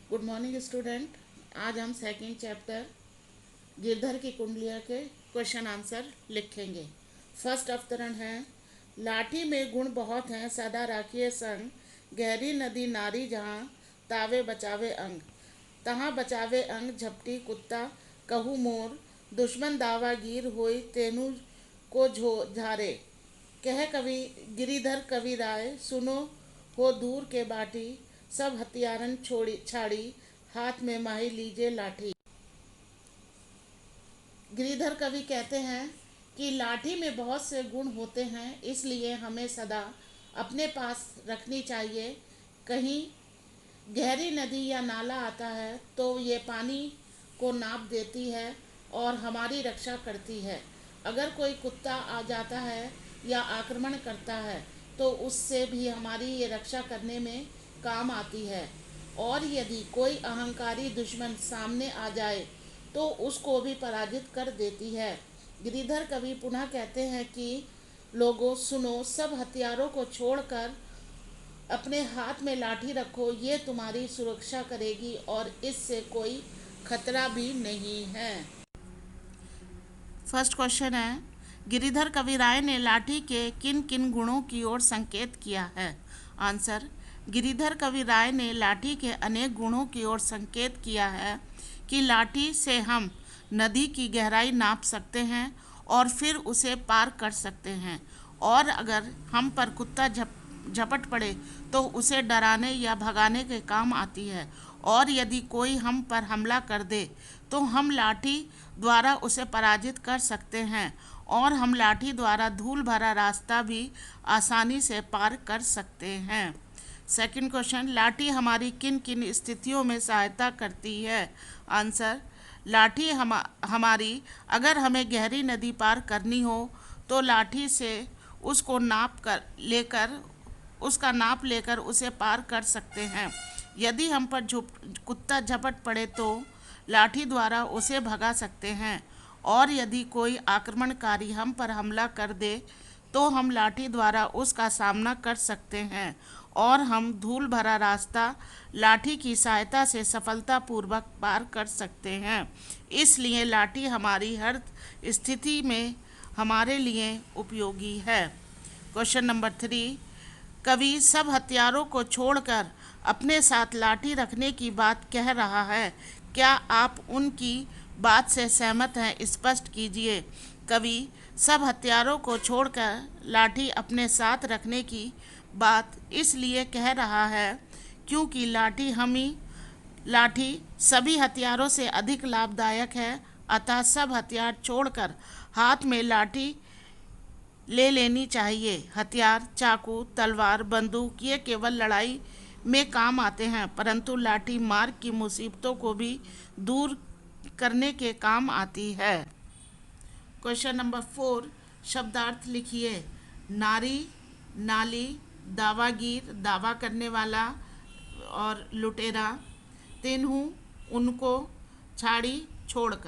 Good morning student. आज हम second chapter Girdhar की कुंडलिया के क्वेश्चन आंसर लिखेंगे। फर्स्ट अवतरण है, लाठी में गुण बहुत हैं सदा राखिए संग, गहरी नदी नारी जहाँ तावे बचावे अंग, तहाँ बचावे अंग झपटी कुत्ता कहू मोर, दुश्मन दावा गिर होई तेनु को झो झारे। कह कवि गिरिधर कवि राय सुनो हो दूर के बाटी, सब हथियारन छोड़ी छाड़ी हाथ में माही लीजे लाठी। गिरिधर कवि कहते हैं कि लाठी में बहुत से गुण होते हैं, इसलिए हमें सदा अपने पास रखनी चाहिए। कहीं गहरी नदी या नाला आता है तो ये पानी को नाप देती है और हमारी रक्षा करती है। अगर कोई कुत्ता आ जाता है या आक्रमण करता है तो उससे भी हमारी ये रक्षा करने में काम आती है। और यदि कोई अहंकारी दुश्मन सामने आ जाए तो उसको भी पराजित कर देती है। गिरिधर कवि पुनः कहते हैं कि लोगों सुनो, सब हथियारों को छोड़कर अपने हाथ में लाठी रखो, ये तुम्हारी सुरक्षा करेगी और इससे कोई खतरा भी नहीं है। फर्स्ट क्वेश्चन है, गिरिधर कवि राय ने लाठी के किन किन गुणों की ओर संकेत किया है? आंसर, गिरिधर कवि राय ने लाठी के अनेक गुणों की ओर संकेत किया है कि लाठी से हम नदी की गहराई नाप सकते हैं और फिर उसे पार कर सकते हैं, और अगर हम पर कुत्ता झपट पड़े तो उसे डराने या भगाने के काम आती है, और यदि कोई हम पर हमला कर दे तो हम लाठी द्वारा उसे पराजित कर सकते हैं, और हम लाठी द्वारा धूल भरा रास्ता भी आसानी से पार कर सकते हैं। सेकंड क्वेश्चन, लाठी हमारी किन किन स्थितियों में सहायता करती है? आंसर, लाठी हमारी अगर हमें गहरी नदी पार करनी हो तो लाठी से उसको उसका नाप लेकर उसे पार कर सकते हैं। यदि हम पर कुत्ता झपट पड़े तो लाठी द्वारा उसे भगा सकते हैं, और यदि कोई आक्रमणकारी हम पर हमला कर दे तो हम लाठी द्वारा उसका सामना कर सकते हैं, और हम धूल भरा रास्ता लाठी की सहायता से सफलतापूर्वक पार कर सकते हैं। इसलिए लाठी हमारी हर स्थिति में हमारे लिए उपयोगी है। क्वेश्चन नंबर 3, कवि सब हथियारों को छोड़कर अपने साथ लाठी रखने की बात कह रहा है। क्या आप उनकी बात से सहमत हैं? स्पष्ट कीजिए। कवि सब हथियारों को छोड़कर लाठी अपने साथ रखने की बात इसलिए कह रहा है क्योंकि लाठी सभी हथियारों से अधिक लाभदायक है, अतः सब हथियार छोड़कर हाथ में लाठी ले लेनी चाहिए। हथियार चाकू, तलवार, बंदूक ये केवल लड़ाई में काम आते हैं, परंतु लाठी मार्ग की मुसीबतों को भी दूर करने के काम आती है। क्वेश्चन नंबर 4, शब्दार्थ लिखिए। नारी, नाली, दावागीर दावा करने वाला और लुटेरा, तेन्हू उनको, छाड़ी छोड़कर।